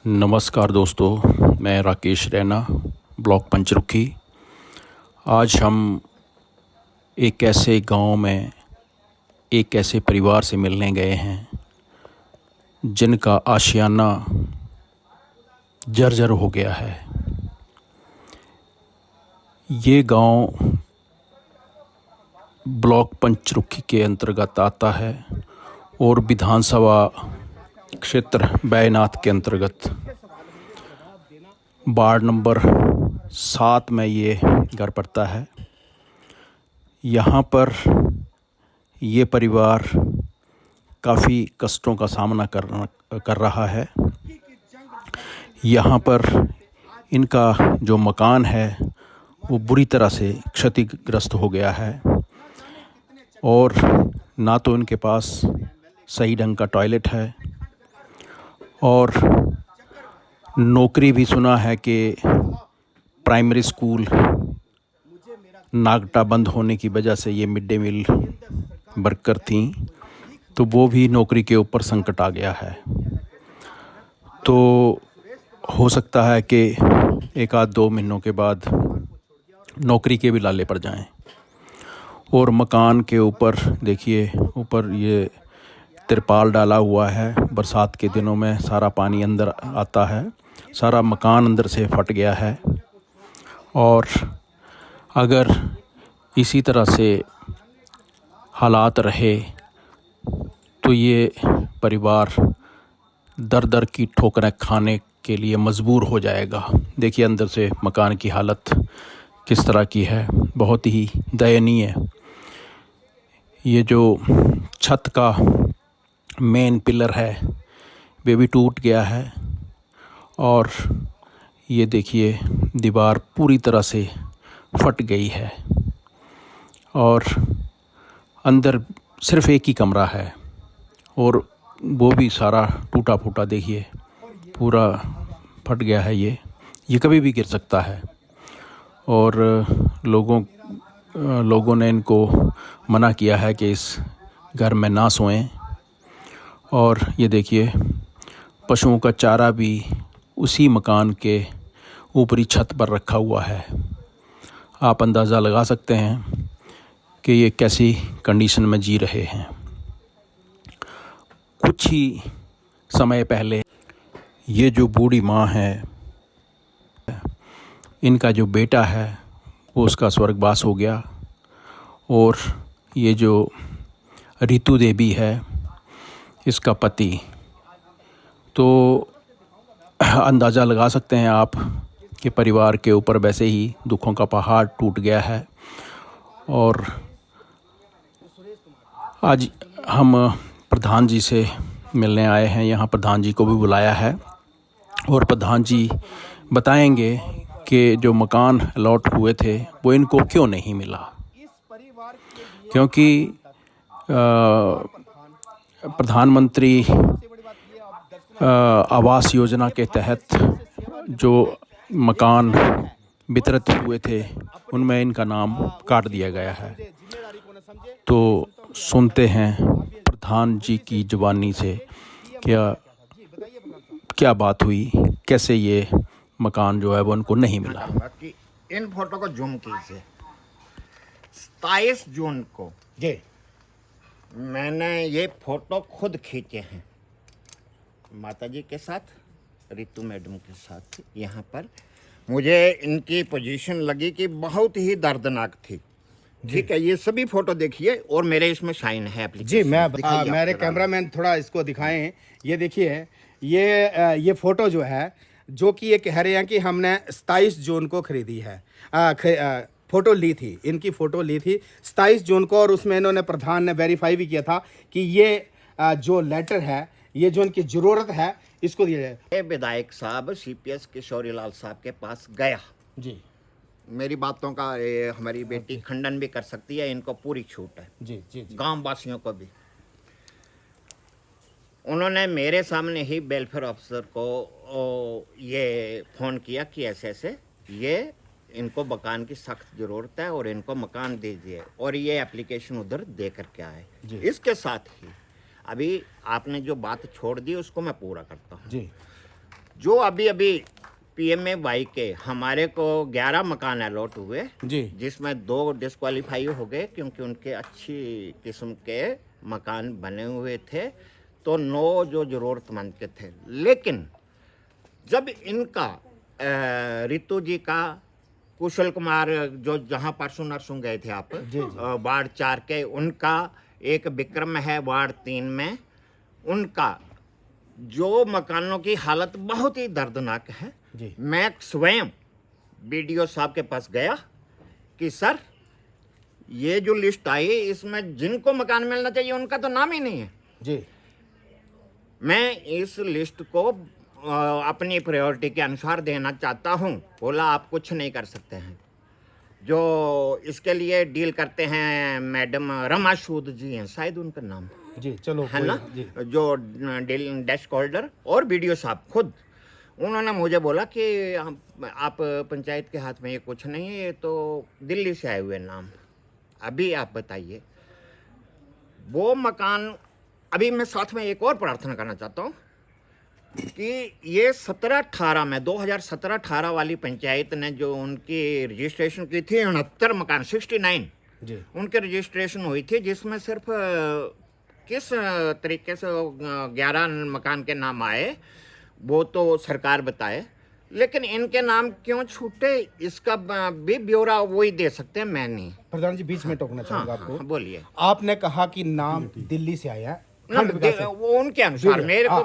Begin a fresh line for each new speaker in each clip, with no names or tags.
नमस्कार दोस्तों, मैं राकेश रैना, ब्लॉक पंचरुखी। आज हम एक ऐसे गांव में एक ऐसे परिवार से मिलने गए हैं जिनका आशियाना जर्जर हो गया है। ये गांव ब्लॉक पंचरुखी के अंतर्गत आता है और विधानसभा क्षेत्र बैजनाथ के अंतर्गत वार्ड नंबर 7 में ये घर पड़ता है। यहाँ पर ये परिवार काफ़ी कष्टों का सामना कर रहा है। यहाँ पर इनका जो मकान है वो बुरी तरह से क्षतिग्रस्त हो गया है और ना तो इनके पास सही ढंग का टॉयलेट है और नौकरी भी सुना है कि प्राइमरी स्कूल नागटा बंद होने की वजह से ये मिड डे मील वर्कर थी, तो वो भी नौकरी के ऊपर संकट आ गया है। तो हो सकता है कि 1-2 महीनों के बाद नौकरी के भी लाले पड़ जाएं। और मकान के ऊपर देखिए, ऊपर ये तिरपाल डाला हुआ है। बरसात के दिनों में सारा पानी अंदर आता है, सारा मकान अंदर से फट गया है। और अगर इसी तरह से हालात रहे तो ये परिवार दर दर की ठोकरें खाने के लिए मजबूर हो जाएगा। देखिए अंदर से मकान की हालत किस तरह की है, बहुत ही दयनीय। ये जो छत का मेन पिलर है वे भी टूट गया है और ये देखिए दीवार पूरी तरह से फट गई है और अंदर सिर्फ एक ही कमरा है और वो भी सारा टूटा फूटा। देखिए पूरा फट गया है। ये कभी भी गिर सकता है और लोगों ने इनको मना किया है कि इस घर में ना सोएं। और ये देखिए पशुओं का चारा भी उसी मकान के ऊपरी छत पर रखा हुआ है। आप अंदाज़ा लगा सकते हैं कि ये कैसी कंडीशन में जी रहे हैं। कुछ ही समय पहले ये जो बूढ़ी माँ है, इनका जो बेटा है वो उसका स्वर्गवास हो गया और ये जो रितु देवी है इसका पति, तो अंदाज़ा लगा सकते हैं आप कि परिवार के ऊपर वैसे ही दुखों का पहाड़ टूट गया है। और आज हम प्रधान जी से मिलने आए हैं। यहाँ प्रधान जी को भी बुलाया है और प्रधान जी बताएंगे कि जो मकान अलॉट हुए थे वो इनको क्यों नहीं मिला, क्योंकि प्रधानमंत्री आवास योजना के तहत जो मकान वितरित हुए थे उनमें इनका नाम काट दिया गया है। तो सुनते हैं प्रधान जी की जुबानी से क्या बात हुई, कैसे ये मकान जो है वो उनको नहीं मिला।
इन फोटो को जूम कीजिए। 27 जून को जी मैंने ये फोटो खुद खींचे हैं, माताजी के साथ, रितु मैडम के साथ। यहाँ पर मुझे इनकी पोजीशन लगी कि बहुत ही दर्दनाक थी। ठीक है, ये सभी फोटो देखिए और मेरे इसमें साइन है
जी। मेरे कैमरामैन थोड़ा इसको दिखाएं। ये देखिए, ये फोटो जो है, जो कि ये कह रहे हैं कि हमने 27 जून को खरीदी है, फ़ोटो ली थी, इनकी फ़ोटो ली थी 27 जून को। और उसमें इन्होंने, प्रधान ने वेरीफाई भी किया था कि ये जो लेटर है, ये जो इनकी ज़रूरत है इसको दिया जाए।
विधायक साहब CPS किशोरी लाल साहब के पास गया
जी।
मेरी बातों का हमारी बेटी खंडन भी कर सकती है, इनको पूरी छूट है
जी जी, जी।
गांव वासियों को भी। उन्होंने मेरे सामने ही वेलफेयर ऑफिसर को ये फ़ोन किया कि ऐसे ऐसे ये इनको मकान की सख्त ज़रूरत है और इनको मकान दीजिए, और ये एप्लीकेशन उधर दे करके आए। इसके साथ ही अभी आपने जो बात छोड़ दी उसको मैं पूरा करता हूँ
जी।
जो अभी अभी PMAY के हमारे को 11 मकान अलॉट हुए,
जी
जिसमें 2 डिस्क्वालीफाई हो गए क्योंकि उनके अच्छी किस्म के मकान बने हुए थे, तो 9 जो ज़रूरतमंद के थे। लेकिन जब इनका रितु जी का, कुशल कुमार जो जहाँ परसों नरसों गए थे आप, वार्ड 4 के, उनका एक विक्रम है वार्ड 3 में, उनका जो मकानों की हालत बहुत ही दर्दनाक है।
जी
मैं स्वयं BDO साहब के पास गया कि सर ये जो लिस्ट आई इसमें जिनको मकान मिलना चाहिए उनका तो नाम ही नहीं है।
जी
मैं इस लिस्ट को अपनी प्रायोरिटी के अनुसार देना चाहता हूं। बोला आप कुछ नहीं कर सकते हैं। जो इसके लिए डील करते हैं मैडम रमा सूद जी हैं शायद उनका नाम,
जी चलो
है ना,
जी
जो डेस्क होल्डर, और BDO साहब खुद, उन्होंने मुझे बोला कि आप पंचायत के हाथ में ये कुछ नहीं है, ये तो दिल्ली से आए हुए नाम, अभी आप बताइए वो मकान। अभी मैं साथ में एक और प्रार्थना करना चाहता हूँ कि ये 17-18 में 2017-18 वाली पंचायत ने जो उनकी रजिस्ट्रेशन की थी 69 मकान 69
जी
उनके रजिस्ट्रेशन हुई थी, जिसमें सिर्फ किस तरीके से 11 मकान के नाम आए वो तो सरकार बताए, लेकिन इनके नाम क्यों छूटे इसका भी ब्यौरा वही दे सकते हैं, मैं नहीं।
प्रधान जी बीच में टोकना चाहूंगा आपको।
बोलिए।
आपने कहा कि नाम दिल्ली से आया है,
ना,
खंड विकास
वो उनके अनुसार मेरे को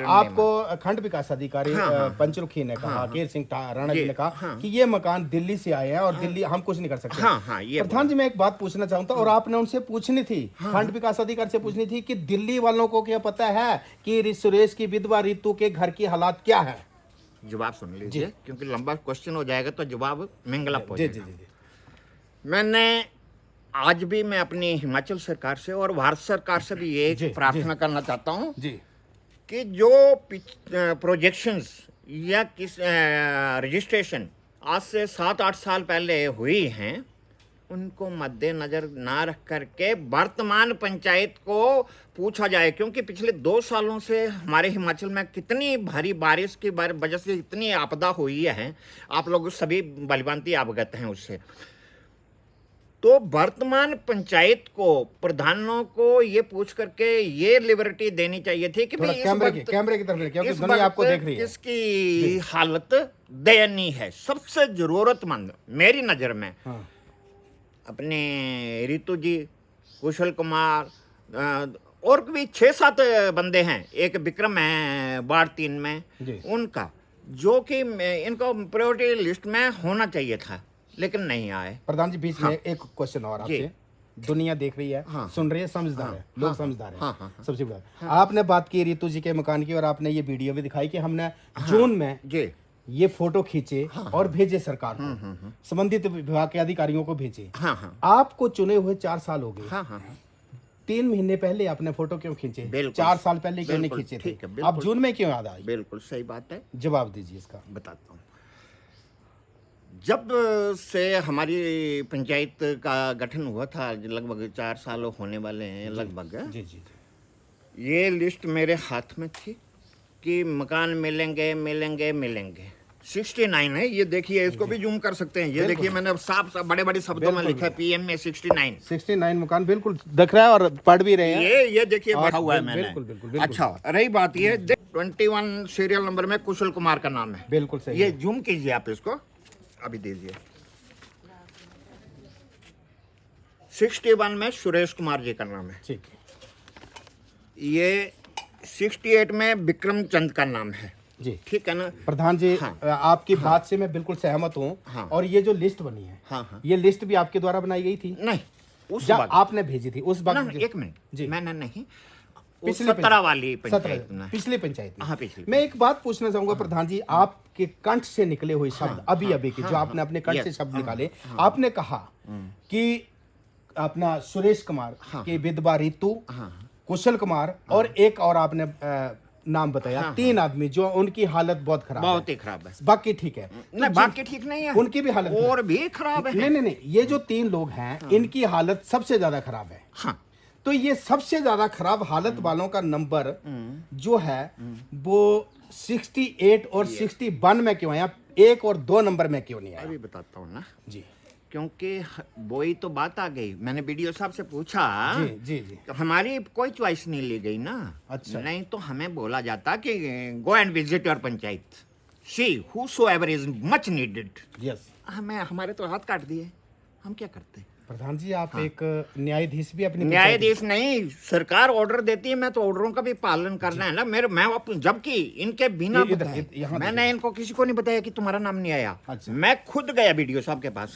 आपको खंड विकास अधिकारी पंचरुखी ने कहा, केर सिंह राणा जी ने कहा कि ये मकान दिल्ली से आए हैं और दिल्ली हम कुछ नहीं कर सकते।
ये
प्रधान जी मैं एक बात पूछना चाहता हूँ, और आपने उनसे पूछनी थी, खंड विकास अधिकारी से पूछनी थी कि दिल्ली वालों को क्या पता है कि सुरेश की विधवा रितु के घर की हालात क्या है?
जवाब सुन लीजिए, क्योंकि लंबा क्वेश्चन हो जाएगा तो जवाब मंगला हो
जी
जाएगा।
जी जी
मैंने आज भी मैं अपनी हिमाचल सरकार से और भारत सरकार से भी ये प्रार्थना करना चाहता हूँ
जी
कि जो प्रोजेक्शंस या किस रजिस्ट्रेशन आज से 7-8 साल पहले हुई हैं उनको मद्देनजर ना रख करके वर्तमान पंचायत को पूछा जाए, क्योंकि पिछले 2 सालों से हमारे हिमाचल में कितनी भारी बारिश की वजह से इतनी आपदा हुई है, आप लोग सभी भलीभांति अवगत हैं उससे। तो वर्तमान पंचायत को, प्रधानों को ये पूछ करके ये लिबर्टी देनी चाहिए थी कि भाई
कैमरे की तरफ क्योंकि दुनिया आपको देख रही है,
इसकी हालत दयनीय है। सबसे जरूरतमंद मेरी नज़र में अपने रितु जी, कुशल कुमार और भी 6-7 बंदे हैं, एक विक्रम है वार्ड 3 में, उनका जो कि इनको प्रायोरिटी लिस्ट में होना चाहिए था लेकिन नहीं आए।
प्रधान जी बीच में एक क्वेश्चन और आपसे, दुनिया देख रही है, सुन रही है, समझदार है, लोग समझदार है। सबसे बड़ा आपने बात की रितु जी के मकान की और आपने ये वीडियो भी दिखाई कि हमने जून में ये फोटो खींचे और भेजे सरकार को, संबंधित विभाग के अधिकारियों को भेजे। आपको चुने हुए 4 साल हो गए, 3 महीने पहले आपने फोटो क्यों खींचे? 4 साल पहले क्यों नहीं खींचे थे? आप जून में क्यों याद आई?
बिल्कुल सही बात है,
जवाब दीजिए इसका।
बताता हूँ। जब से हमारी पंचायत का गठन हुआ था, लगभग 4 साल होने वाले हैं लगभग,
जी जी
ये लिस्ट मेरे हाथ में थी कि मकान मिलेंगे मिलेंगे मिलेंगे। 69 है, ये देखिए, इसको भी जूम कर सकते हैं, ये देखिए मैंने साफ बड़े बड़े शब्दों में लिखा है PMA 69
मकान बिल्कुल दिख रहा है और पढ़ भी रहे हैं।
ये देखिए बढ़ा हुआ है मैंने।
बिल्कुल बिल्कुल।
अच्छा, रही बात ये 21 सीरियल नंबर में कुशल कुमार का नाम है।
बिल्कुल सही।
ये जूम कीजिए आप, इसको अभी दीजिए। 61 में सुरेश कुमार जी का नाम है।
ठीक है।
ये 68 में विक्रम चंद का नाम है।
जी
ठीक है ना
प्रधान जी? आपकी बात से मैं बिल्कुल सहमत हूँ। और ये जो लिस्ट बनी है, ये लिस्ट भी आपके द्वारा बनाई गई थी?
नहीं, उस
आपने भेजी थी उस वक्त?
एक मिनट जी, मैंने नहीं, पिछली 17 वाली पंचायत में,
पिछली पंचायत में।
हाँ, पिछली।
मैं एक बात पूछना चाहूंगा प्रधान जी, आपके कंठ से निकले हुए शब्द अभी के जो आपने अपने कंठ से शब्द निकाले, आपने कहा कि अपना सुरेश कुमार के विधवा रितु, कुशल कुमार और एक और आपने नाम बताया, 3 आदमी जो उनकी हालत बहुत खराब,
बहुत ही खराब है।
बाकी ठीक है?
नहीं, बाकी ठीक नहीं है,
उनकी भी हालत
और भी खराब है।
नहीं, ये जो 3 लोग हैं, इनकी हालत सबसे ज्यादा खराब है।
हाँ,
तो ये सबसे ज्यादा खराब हालत वालों का नंबर जो है वो 68 और 61 में क्यों आया, 1 और 2 नंबर में क्यों नहीं आया?
अभी बताता हूँ ना,
जी
क्योंकि वही तो बात आ गई। मैंने बीडीओ साहब से पूछा,
जी जी जी।
तो हमारी कोई चॉइस नहीं ली गई ना।
अच्छा।
नहीं तो हमें बोला जाता कि go and visit your panchayat, see whosoever is much needed.
Yes
हमें हमारे तो हाथ काट दिए, हम क्या करते?
प्रधान जी, आप एक न्यायाधीश भी अपनी
न्यायाधीश नहीं, सरकार ऑर्डर देती है, मैं तो ऑर्डरों का भी पालन करना है ना मेरे। जबकि इनके बिना
इधर-
बताए
यहाँ
मैंने इनको किसी को नहीं बताया कि तुम्हारा नाम नहीं आया।
अच्छा।
मैं खुद गया बीडीओ साहब के पास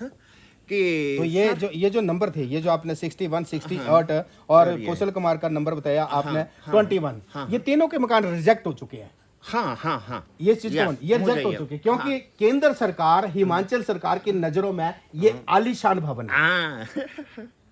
कि
तो ये जो नंबर थे, ये जो आपने 61, 68 और कौशल कुमार का नंबर बताया आपने 21, ये तीनों के मकान रिजेक्ट हो चुके हैं।
हाँ हाँ हाँ,
ये चीज
Yes,
ये
मुझे
रिजेक्ट हो
ये-
चुकी है क्योंकि केंद्र सरकार, हिमाचल सरकार की नजरों में ये आलीशान भवन है।
हाँ।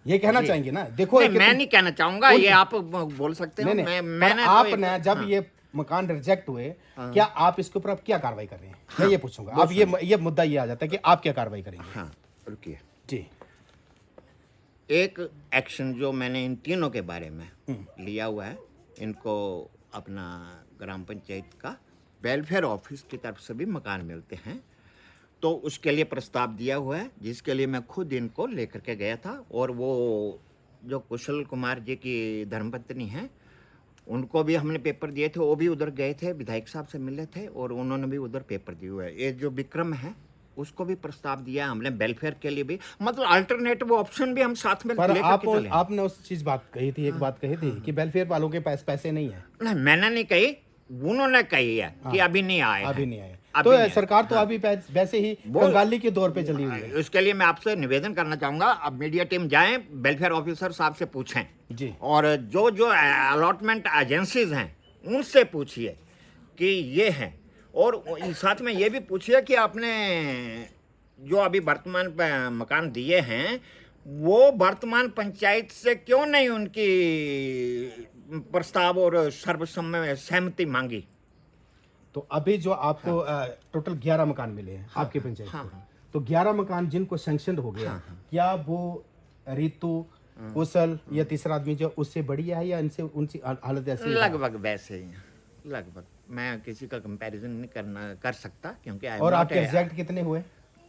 ये कहना चाहेंगे ना, देखो
नहीं,
ये
मैं
कितनी-
नहीं कहना चाहूंगा, ये आप बोल सकते हो।
नहीं नहीं,
मैंने
पर
तो
आपने
एक-
जब ये मकान रिजेक्ट हुए, क्या आप इसके ऊपर अब क्या कार्रवाई कर रहे हैं? मैं ये पूछूंगा। अब ये मुद्दा ये आ जाता है कि आप क्या कार्रवाई करेंगे?
हाँ रुकिए,
जी
एक एक्शन जो मैंने इन तीनों के बारे में लिया हुआ है, इनको अपना ग्राम पंचायत का वेलफेयर ऑफिस की तरफ से भी मकान मिलते हैं, तो उसके लिए प्रस्ताव दिया हुआ है, जिसके लिए मैं खुद इनको लेकर के गया था। और वो जो कुशल कुमार जी की धर्मपत्नी हैं, उनको भी हमने पेपर दिए थे, वो भी उधर गए थे, विधायक साहब से मिले थे और उन्होंने भी उधर पेपर दिए हुए हैं। ये जो विक्रम है, उसको भी प्रस्ताव दिया हमने वेलफेयर के लिए भी, मतलब अल्टरनेटिव ऑप्शन भी हम साथ में
पर
लेकर के चले।
आपने उस चीज बात कही थी, एक बात कही थी कि वेलफेयर वालों के पास पैसे नहीं है।
नहीं, मैंने नहीं कही, उन्होंने कही है कि अभी नहीं आए
अभी
हैं।
नहीं आए,
अभी
तो
नहीं आए।
सरकार तो अभी वैसे ही कंगाली के दौर पे चली हुई है।
उसके लिए मैं आपसे निवेदन करना चाहूंगा, अब मीडिया टीम जाएं, वेलफेयर ऑफिसर साहब से पूछें
जी
और जो जो अलॉटमेंट एजेंसीज हैं उनसे पूछिए कि ये हैं, और साथ में ये भी पूछिए कि आपने जो अभी वर्तमान मकान दिए हैं, वो वर्तमान पंचायत से क्यों नहीं उनकी प्रस्ताव और सर्वसम्मत सहमति मांगी।
तो अभी जो आपको टोटल 11 मकान मिले हैं आपकी पंचायत को, तो 11 मकान जिनको सैंक्शन हो गया, क्या वो रितु, कुशल या तीसरा आदमी जो उससे बड़ी है या इनसे उनकी हालत ऐसी है?
लगभग वैसे ही, लगभग। मैं किसी का कंपैरिजन नहीं कर सकता, क्योंकि
और आपके एग्जैक्ट कितने हुए?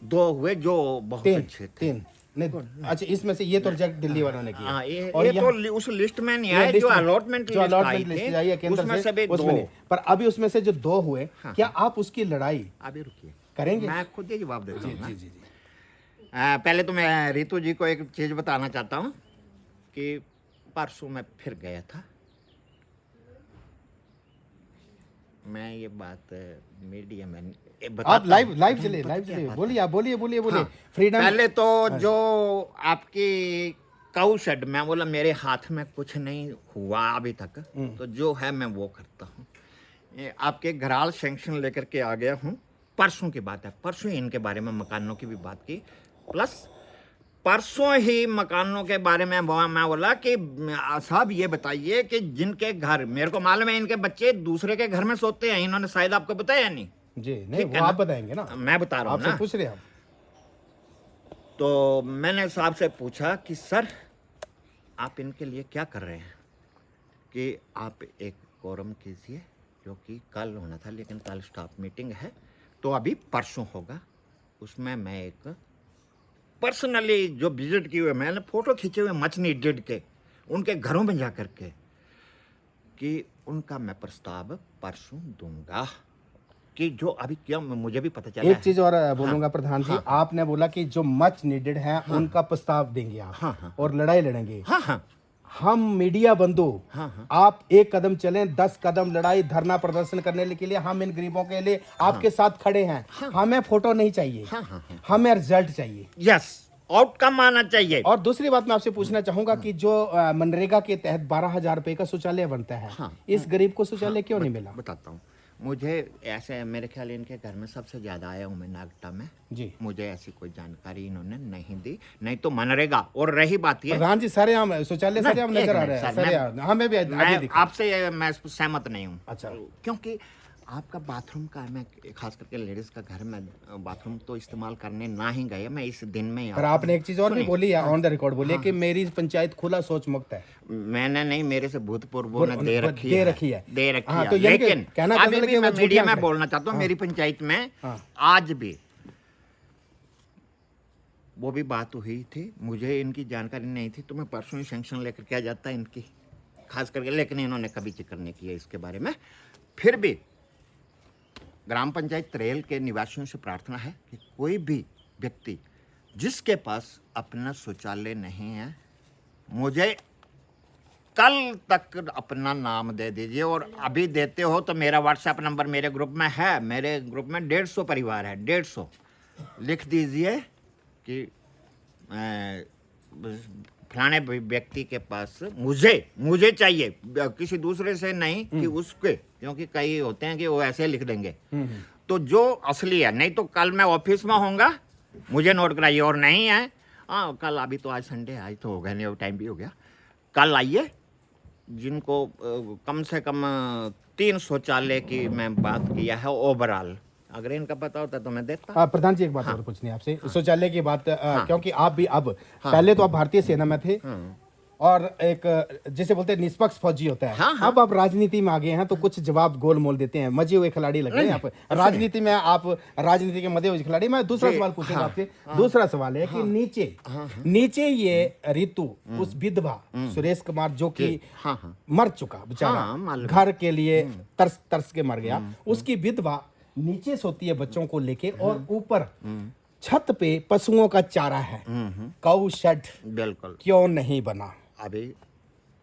2 हुए जो बहुत अच्छे थे।
3 नहीं, अच्छा, इसमें से ये तो रिजेक्ट दिल्ली वालों ने किया।
हाँ, ये
और
ये
यहाँ-
तो उस लिस्ट में नहीं
ये
आया,
लिस्ट
जो
में-
अलॉटमेंट
जो allotment लिस्ट आई है केंद्र
उसमें
से,
भी
उसमें
2।
नहीं। पर अभी उसमें से जो 2 हुए, क्या आप उसकी लड़ाई
अभी रुकिए,
करेंगे?
मैं खुद ही जवाब देता हूँ ना।
जी जी जी।
पहले तो मैं रितु जी को एक चीज बताना चाहता हूँ कि परसों मैं फिर गया था। मैं ये बात मीडिया में
आप लाइव चले, बोलिए, आप बोलिए। फ्रीडम।
पहले तो जो आपकी काउ शेड, मैं बोला मेरे हाथ में कुछ नहीं हुआ अभी तक, तो जो है मैं वो करता हूँ। आपके घराल सैंक्शन लेकर के आ गया हूँ, परसों की बात है, परसों ही इनके बारे में मकानों की भी बात की, प्लस परसों ही मकानों के बारे में मैं बोला कि साहब ये बताइए कि जिनके घर, मेरे को मालूम है इनके बच्चे दूसरे के घर में सोते हैं, इन्होंने शायद आपको बताया नहीं।
जी नहीं, वो आप बताएंगे ना,
मैं बता रहा हूँ
आपसे
ना।
पूछ रहे हैं आप।
तो मैंने साहब से पूछा कि सर आप इनके लिए क्या कर रहे हैं, कि आप एक कोरम कीजिए, जो कि कल होना था, लेकिन कल स्टाफ मीटिंग है, तो अभी परसों होगा। उसमें मैं एक पर्सनली जो विजिट किए हुए, मैंने फोटो खींचे हुए मच नीडेड के, उनके घरों में जा कर के, कि उनका मैं प्रस्ताव परसों दूंगा, कि जो अभी क्या मुझे भी पता चला
एक
है।
चीज और बोलूंगा प्रधान जी, आपने बोला कि जो मच नीडेड है उनका प्रस्ताव देंगे आप, और लड़ाई लड़ेंगे।
हाँ हाँ
हम मीडिया बंधु, आप एक कदम चलें 10 कदम लड़ाई धरना प्रदर्शन करने के लिए, हम इन गरीबों के लिए आपके साथ खड़े हैं। हमें फोटो नहीं चाहिए, हमें रिजल्ट चाहिए।
यस, आउटकम आना चाहिए।
और दूसरी बात मैं आपसे पूछना चाहूंगा कि जो मनरेगा के तहत 12,000 रुपए का शौचालय बनता है, इस गरीब को शौचालय क्यों नहीं मिला?
बताता हूँ, मुझे ऐसे, मेरे ख्याल इनके घर में सबसे ज्यादा आया हूँ मैं नागटा में
जी।
मुझे ऐसी कोई जानकारी इन्होंने नहीं दी, नहीं तो मनरेगा। और रही बात ये,
प्रधान जी सारे हम शौचालय सारे हम नजर आ रहे हैं, सारे हमें भी
मैं आपसे मैं सहमत नहीं हूँ।
अच्छा।
क्योंकि आपका बाथरूम का, मैं खास करके लेडीज का घर में बाथरूम तो इस्तेमाल करने ना ही गए, मैं इस दिन में
पर आपने एक चीज और भी
सुनिए,
बोली है, ऑन द रिकॉर्ड बोली है कि मेरी पंचायत खुला शौच मुक्त है।
मैंने नहीं, मेरे से भूतपूर्व ने दे रखी
दे
है,
रखी है।
दे रखी
हाँ,
है।
तो यानी कि
लेकिन
कहना
अभी
मतलब
भी
कि
मैं
वो झूठी
मीडिया में
आंकड़े।
बोलना चाहता हूँ, मेरी पंचायत में आज भी वो भी बात हुई थी, मुझे इनकी जानकारी नहीं थी, तो मैं परसों ही सैंक्शन लेकर के आ जाता इनकी, खास करके, लेकिन इन्होंने कभी जिक्र नहीं किया इसके बारे में। फिर भी ग्राम पंचायत त्रेल के निवासियों से प्रार्थना है कि कोई भी व्यक्ति जिसके पास अपना शौचालय नहीं है, मुझे कल तक अपना नाम दे दीजिए, और अभी देते हो तो मेरा व्हाट्सएप नंबर मेरे ग्रुप में है, मेरे ग्रुप में 150 परिवार है, 150 लिख दीजिए कि फलाने व्यक्ति के पास मुझे चाहिए, किसी दूसरे से नहीं कि उसके, क्योंकि कई होते हैं कि वो ऐसे लिख देंगे, तो जो असली है, नहीं तो कल मैं ऑफिस में होऊंगा, मुझे नोट कराइए, और नहीं है, हाँ कल, अभी तो आज संडे, आज तो हो गया, नहीं टाइम भी हो गया, कल आइए, जिनको कम से कम 3 शौचालय की मैं बात किया है ओवरऑल, अगर इनका पता होता तो मैं देता।
प्रधान जी एक बात और पूछनी है आपसे, शौचालय की बात, क्योंकि आप भी अब पहले तो आप भारतीय सेना में थे और एक जैसे बोलते हैं निष्पक्ष फौजी होता है, अब आप राजनीति में आ गए हैं तो कुछ जवाब गोलमोल देते हैं, मजे हुए खिलाड़ी लग रहे हैं आप राजनीति में, आप राजनीति के मजे हुए खिलाड़ी। मैं दूसरा सवाल पूछूंगा आपसे, दूसरा सवाल है कि नीचे ये ऋतु उस विधवा सुरेश कुमार जो कि मर चुका बेचारा, घर के लिए तरस के मर गया, उसकी विधवा नीचे सोती है बच्चों को लेके, और ऊपर छत पे पशुओं का चारा है, काऊ शेड
बिल्कुल
क्यों नहीं बना?
अभी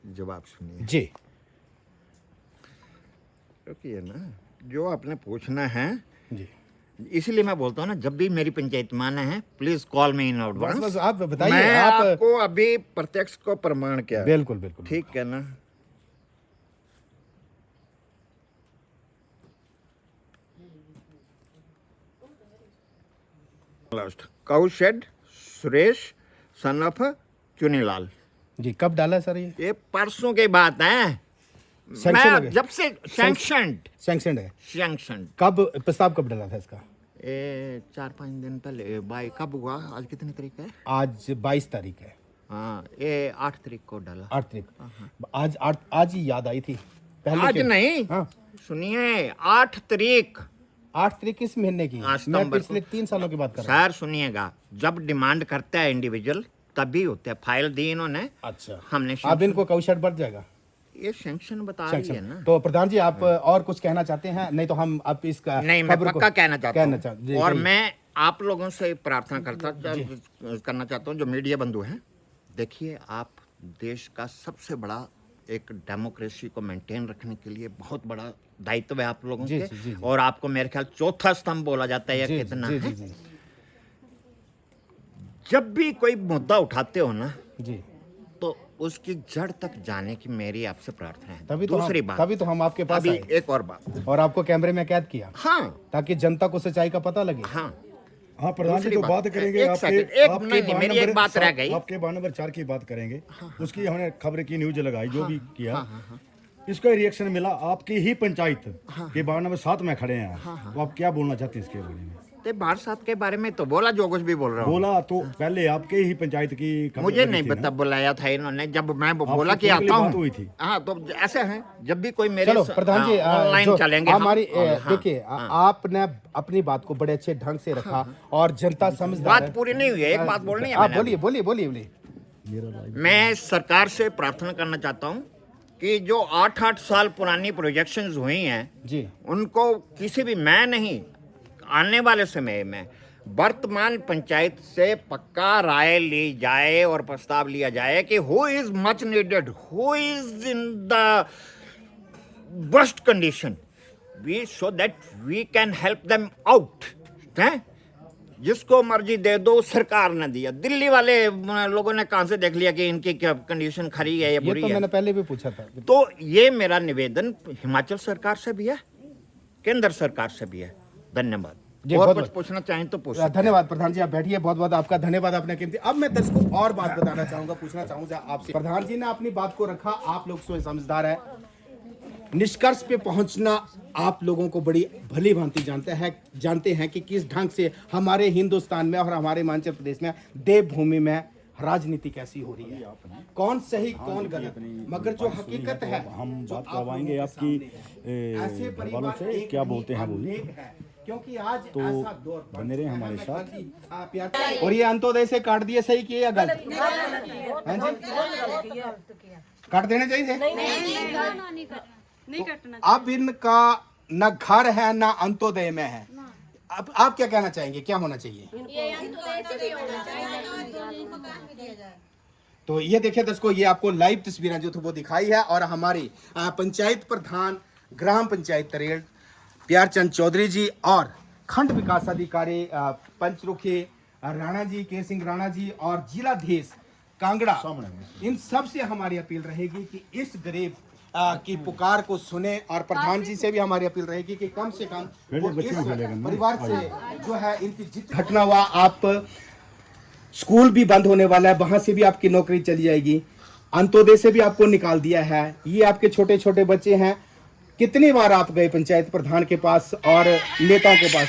जवाब सुनिए
जी।
क्योंकि ये ना जो आपने पूछना है
जी,
इसलिए मैं बोलता हूँ ना, जब भी मेरी पंचायत में आना है please call me in advance.
बस आप बताइए,
मैं
आप
आपको अभी प्रत्यक्ष को प्रमाण क्या,
बिल्कुल बिल्कुल
ठीक है ना। Last cowshed Suresh son of Chunilal.
जी। कब डाला सर
ये परसों की बात है,
Sanction हो
मैं
गया?
जब से
सैंक्शन है?
सैंक्शन
कब प्रस्ताव कब डाला था इसका?
4-5 दिन पहले, भाई कब हुआ, आज कितनी तारीख है?
आज 22 तारीख है।
हाँ, ये 8 तारीख को डाला।
8 तारीख, आज ही याद आई थी पहले
आज नहीं,
हाँ,
सुनिए 8 तारीख,
8 तारीख किस महीने की? मैं
सितंबर
पिछले 3 सालों की बात कर रहा हूँ।
सर सुनिएगा, जब डिमांड करता है इंडिविजुअल तभी होते हैं, फाइल दी इन्होंने,
अच्छा,
हमने
अब इनको काउशेड बढ़ जाएगा
ये सैंक्शन बता रही है ना।
तो प्रधान जी आप और कुछ कहना चाहते हैं? नहीं तो हम अब इसका
नहीं, मैं
खबर को
पक्का कहना चाहता हूँ,
जी,
और
कहिए।
मैं आप लोगों से प्रार्थना करना चाहता हूँ, जो मीडिया बंधु हैं, देखिए आप देश का सबसे बड़ा एक डेमोक्रेसी को मेंटेन रखने के लिए बहुत बड़ा दायित्व है आप लोगों
जी,
के,
जी, जी, जी।
और आपको मेरे ख्याल चौथा स्तंभ बोला जाता है, या कितना
जी,
है।
जी, जी,
जब भी कोई मुद्दा उठाते हो ना,
जी,
तो उसकी जड़ तक जाने की मेरी आपसे प्रार्थना है।
तभी तो हम आपके पास
अभी
आए
एक और बात,
और आपको कैमरे में कैद किया,
हाँ
ताकि जनता को सच्चाई का पता लगे।
हाँ,
हाँ प्रधान जी, तो बात करेंगे
एक
आपके
सेकंड, एक
आपके
नहीं,
बार
मेरी एक
नंबर
बात रह गई।
आपके बार नंबर 4 की बात करेंगे, उसकी हमने खबर की न्यूज लगाई, जो भी किया, इसका रिएक्शन मिला आपकी ही पंचायत के बार नंबर 7 में खड़े हैं, तो आप क्या बोलना चाहते हैं इसके बारे में?
तो बार साथ के बारे में तो बोला, जो कुछ भी बोल रहा हूँ
बोला तो पहले आपके ही पंचायत की खबर
मुझे
लगी
नहीं
थी ना?
पता, बुलाया था इन्होंने, जब मैं बोला कि
फोन के लिए
आता
बात हुई
हूँ।
थी।
हाँ, तो ऐसे हैं, जब भी कोई मेरे
चलो प्रधान जी,
ऑनलाइन चलेंगे
हमारी
हाँ,
देखिए, आपने अपनी बात को बड़े अच्छे ढंग से रखा और जनता समझदार
बात पूरी नहीं हुई है, एक बात बोलनी है
आप
मैंने।
बोलिए।
मैं सरकार से प्रार्थना करना चाहता हूँ कि जो 8-8 साल पुरानी प्रोजेक्शंस हुई हैं,
जी,
उनको किसी भी, मैं नहीं, आने वाले समय में वर्तमान पंचायत से पक्का राय ली जाए और प्रस्ताव लिया जाए कि who is much needed, who is in the worst condition, we so that we can help them out. हैं, जिसको मर्जी दे दो, सरकार ने दिया, दिल्ली वाले लोगों ने कहां से देख लिया कि इनकी क्या कंडीशन खरी है या
ये
बुरी
तो
है।
मैंने पहले भी पूछा था।
तो ये मेरा निवेदन हिमाचल सरकार से भी है, केंद्र सरकार से भी है। धन्यवाद।
जी,
और
बहुत
कुछ
बहुत
पूछना चाहें तो पूछ सकते हैं।
धन्यवाद प्रधान जी, आप बैठिए। बहुत बहुत आपका धन्यवाद, आपने कीमती। अब मैं दर्शकों को और बात बताना चाहूंगा, पूछना चाहूंगा आपसे। प्रधान जी ने अपनी बात को रखा, आप लोग सोच समझदार है, निष्कर्ष पे पहुंचना आप लोगों को बड़ी भली भांति जानते हैं कि किस ढंग से हमारे हिंदुस्तान में और हमारे हिमाचल प्रदेश में देवभूमि में राजनीति कैसी हो रही है, कौन सही कौन गलत। मगर जो हकीकत है
हम
जो
बात
आप
करवाएंगे
लोगों के
आपकी
सामने, ऐसे
घर वालों
परिवार
से
एक
क्या
नहीं,
बोलते हैं बोलिए।
अनेक है। क्योंकि आज
तो
ऐसा दौर पड़
बने रहे
चुका है,
हमारे
मैं
साथ।
कल ही, प्यार और ये अंत्योदय से काट दिए, सही किए या गलत? हाँ जी, काट देने चाहिए थे।
नहीं कटना।
अब इनका न घर है न अंत्योदय में है। अब आप क्या कहना चाहेंगे, क्या होना चाहिए? तो ये देखिए दर्शकों, ये आपको लाइव तस्वीरें जो थे वो दिखाई है और हमारी पंचायत प्रधान ग्राम पंचायत तरेड़ प्यारचंद चौधरी जी और खंड विकास अधिकारी पंचरुखी राणा जी, केर सिंह राणा जी और जिलाधीश कांगड़ा, इन सब से हमारी अपील रहेगी कि इस गरीब की पुकार को सुने और प्रधान जी से भी हमारी अपील रहेगी कि कम से कम वो इस परिवार से जो है इनकी जितनी घटना हुआ, आप स्कूल भी बंद होने वाला है, वहां से भी आपकी नौकरी चली जाएगी, अंत्योदय से भी आपको निकाल दिया है, ये आपके छोटे छोटे बच्चे हैं। कितनी बार आप गए पंचायत प्रधान के पास और नेताओं के पास?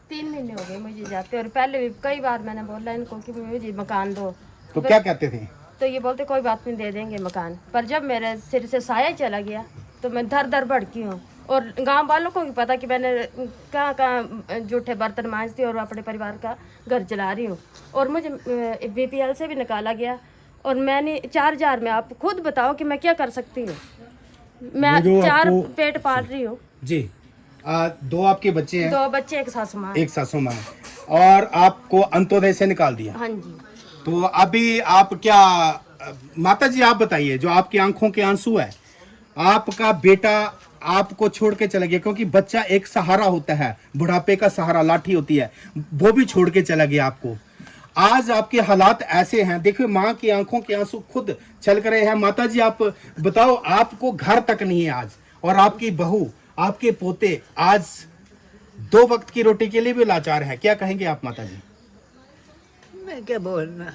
3 महीने हो गए मुझे जाते, और पहले भी कई बार मैंने बोला इनको कि मुझे मकान दो,
तो क्या कहते थे?
तो ये बोलते कोई बात नहीं, दे देंगे मकान। पर जब मेरे सिर से साया चला गया तो मैं दर दर भड़की हूँ, और गांव वालों को भी पता कि मैंने कहाँ कहाँ जूठे बर्तन मांजती और अपने परिवार का घर चला रही हूँ। और मुझे BPL से भी निकाला गया, और मैंने 4000 में, आप खुद बताओ कि मैं क्या कर सकती हूँ। मैं 4 पेट पाल रही हूँ
जी। 2 आपके बच्चे हैं?
2 बच्चे, एक सासू माँ।
एक सासू माँ, और आपको अंत्योदय से निकाल दिया।
हाँ जी।
तो अभी आप क्या, माता जी आप बताइए, जो आपकी आंखों के आंसू है, आपका बेटा आपको छोड़ के चला गया, क्योंकि बच्चा एक सहारा होता है, बुढ़ापे का सहारा लाठी होती है, वो भी छोड़ के चला गया आपको। आज आपके हालात ऐसे हैं, देखिए माँ की आंखों के आंसू खुद छलक रहे हैं। माता जी आप बताओ, आपको घर तक नहीं है आज, और आपकी बहू, आपके पोते आज 2 वक्त की रोटी के लिए भी लाचार है। क्या कहेंगे आप माता जी?
मैं क्या बोलना,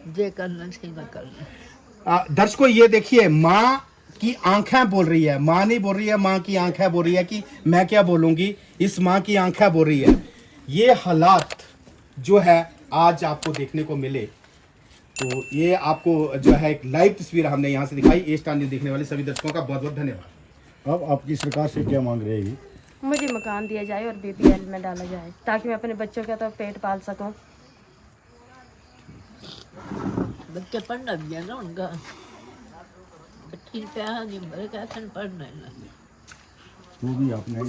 जे करना चाहिए मैं करना।
दर्शकों ये देखिए, माँ की आंखें बोल रही है, माँ नहीं बोल रही है, माँ की आंखें बोल रही है कि मैं क्या बोलूंगी, इस माँ की आंखें बोल रही है। ये हालात जो है आज आपको देखने को मिले, तो ये आपको जो है एक लाइव तस्वीर हमने यहाँ से दिखाई। ए स्टार न्यूज़ देखने वाले सभी दर्शकों का बहुत बहुत धन्यवाद।
अब आपकी सरकार से क्या मांग रहेगी?
मुझे मकान दिया जाए और BPL में डाला जाए, ताकि मैं अपने बच्चों का तो पेट पाल सकूं।
बच्चे पढ़ना भी है ना उनका, बच्ची प्यार नहीं, मेरे क्या पढ़ना है ना।
जो भी आपने